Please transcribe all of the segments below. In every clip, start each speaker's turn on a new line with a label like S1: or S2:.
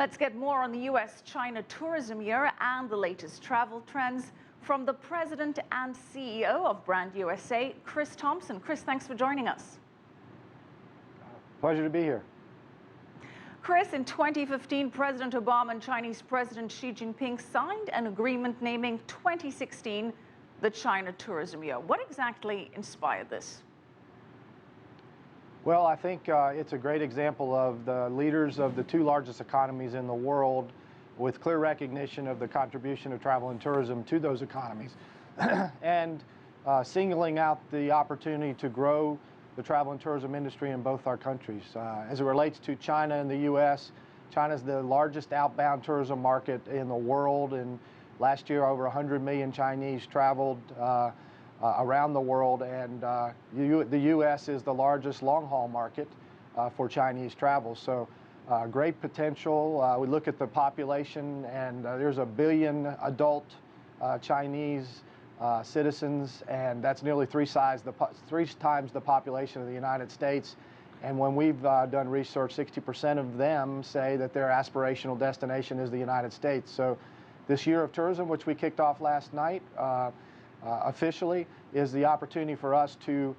S1: Let's get more on the US-China tourism year and the latest travel trends from the president and CEO of Brand USA, Chris Thompson. Chris, thanks for joining us.
S2: Pleasure to be here.
S1: Chris, in 2015, President Obama and Chinese President Xi Jinping signed an agreement naming 2016 the China Tourism Year. What exactly inspired this?
S2: Well, I think it's a great example of the leaders of the two largest economies in the world with clear recognition of the contribution of travel and tourism to those economies and singling out the opportunity to grow the travel and tourism industry in both our countries. As it relates to China and the U.S., China is the largest outbound tourism market in the world, and last year over 100 million Chinese traveled around the world, and the U.S. is the largest long-haul market for Chinese travel. So great potential. We look at the population, and there's 1 billion adult Chinese citizens, and that's nearly three times the population of the United States. And when we've done research, 60% of them say that their aspirational destination is the United States. So this year of tourism, which we kicked off last night, officially, is the opportunity for us to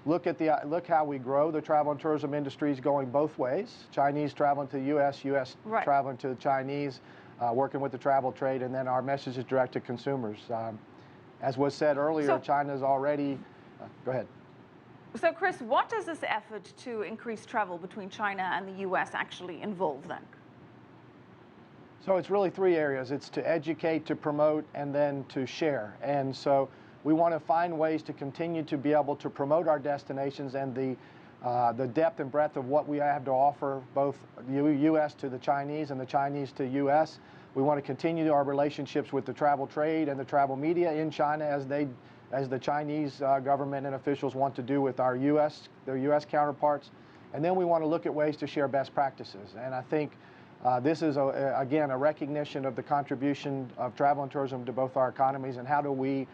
S2: look how we grow the travel and tourism industries going both ways. Chinese traveling to the U.S., U.S.
S1: Right.
S2: Traveling to the Chinese, working with the travel trade, and then our message is direct to consumers. As was said earlier, China's already, go ahead.
S1: So Chris, what does this effort to increase travel between China and the U.S. actually involve then?
S2: So it's really three areas. It's to educate, to promote, and then to share. And so we want to find ways to continue to be able to promote our destinations and the depth and breadth of what we have to offer, both U.S. to the Chinese and the Chinese to U.S. We want to continue our relationships with the travel trade and the travel media in China as the Chinese government and officials want to do with their U.S. counterparts. And then we want to look at ways to share best practices. And I think this is, again, a recognition of the contribution of travel and tourism to both our economies, and how do we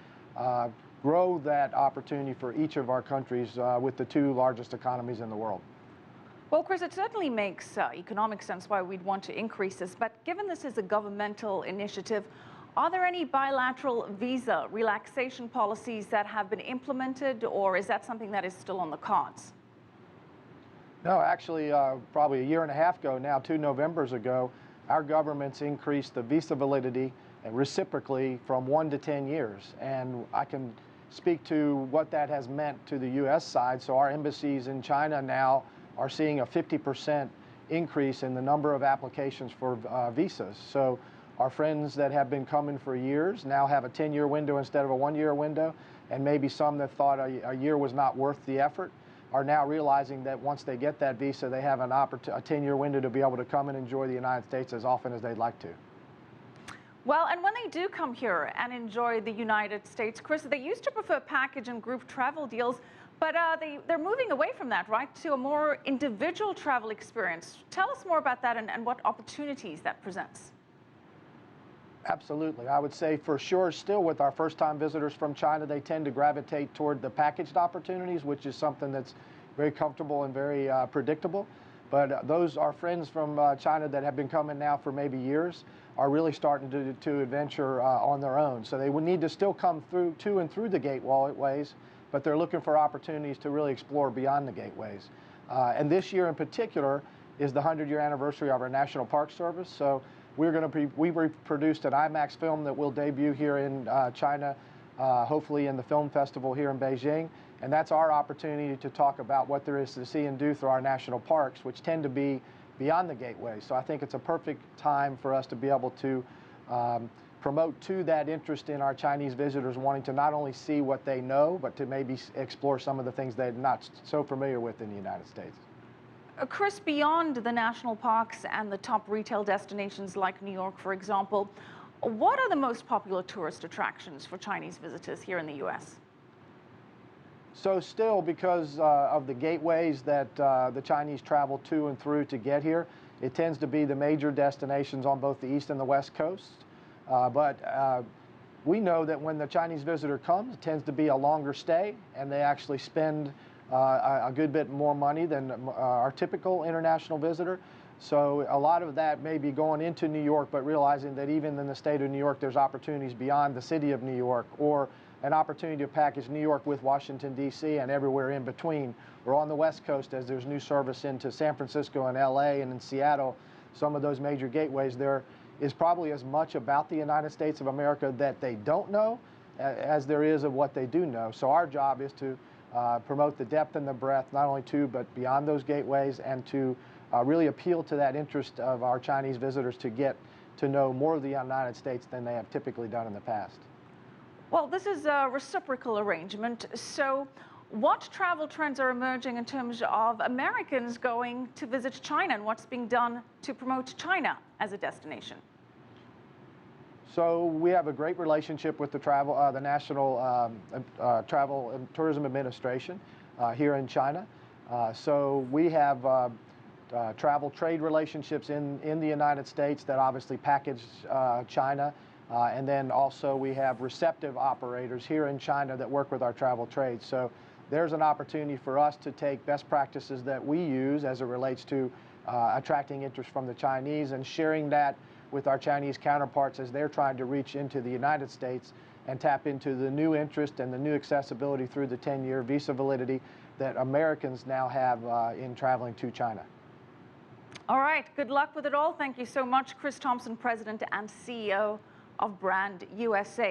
S2: grow that opportunity for each of our countries with the two largest economies in the world.
S1: Well, Chris, it certainly makes economic sense why we'd want to increase this, but given this is a governmental initiative, are there any bilateral visa relaxation policies that have been implemented, or is that something that is still on the cards?
S2: No, actually, probably 1.5 years ago now, 2 Novembers ago, our governments increased the visa validity and reciprocally from 1 to 10 years. And I can speak to what that has meant to the U.S. side. So our embassies in China now are seeing a 50% increase in the number of applications for visas. So our friends that have been coming for years now have a 10-year window instead of a 1-year window, and maybe some that thought a year was not worth the effort are now realizing that once they get that visa, they have a 10-year window to be able to come and enjoy the United States as often as they'd like to.
S1: Well, and when they do come here and enjoy the United States, Chris, they used to prefer package and group travel deals, but they're moving away from that, right, to a more individual travel experience. Tell us more about that and what opportunities that presents.
S2: Absolutely. I would say for sure still with our first-time visitors from China, they tend to gravitate toward the packaged opportunities, which is something that's very comfortable and very predictable. But those our friends from China that have been coming now for maybe years are really starting to adventure on their own. So they would need to still come through to and through the gateways, but they're looking for opportunities to really explore beyond the gateways. And this year in particular is the 100-year anniversary of our National Park Service. So we produced an IMAX film that will debut here in China, hopefully in the film festival here in Beijing. And that's our opportunity to talk about what there is to see and do through our national parks, which tend to be beyond the gateway. So I think it's a perfect time for us to be able to promote to that interest in our Chinese visitors wanting to not only see what they know, but to maybe explore some of the things they're not so familiar with in the United States.
S1: Chris, beyond the national parks and the top retail destinations like New York, for example, what are the most popular tourist attractions for Chinese visitors here in the U.S.?
S2: So still, because of the gateways that the Chinese travel to and through to get here, it tends to be the major destinations on both the east and the west coast. But we know that when the Chinese visitor comes, it tends to be a longer stay, and they actually spend a good bit more money than our typical international visitor. So a lot of that may be going into New York, but realizing that even in the state of New York, there's opportunities beyond the city of New York, or an opportunity to package New York with Washington, D.C. and everywhere in between. Or on the West Coast, as there's new service into San Francisco and L.A. and in Seattle, some of those major gateways, there is probably as much about the United States of America that they don't know as there is of what they do know. So our job is to promote the depth and the breadth, not only to, but beyond those gateways, and to really appeal to that interest of our Chinese visitors to get to know more of the United States than they have typically done in the past.
S1: Well, this is a reciprocal arrangement. So what travel trends are emerging in terms of Americans going to visit China, and what's being done to promote China as a destination?
S2: So we have a great relationship with the National Travel and Tourism Administration here in China. So we have travel trade relationships in the United States that obviously package China. And then also we have receptive operators here in China that work with our travel trade. So there's an opportunity for us to take best practices that we use as it relates to attracting interest from the Chinese and sharing that with our Chinese counterparts as they're trying to reach into the United States and tap into the new interest and the new accessibility through the 10-year visa validity that Americans now have in traveling to China.
S1: All right, good luck with it all. Thank you so much, Chris Thompson, President and CEO of Brand USA.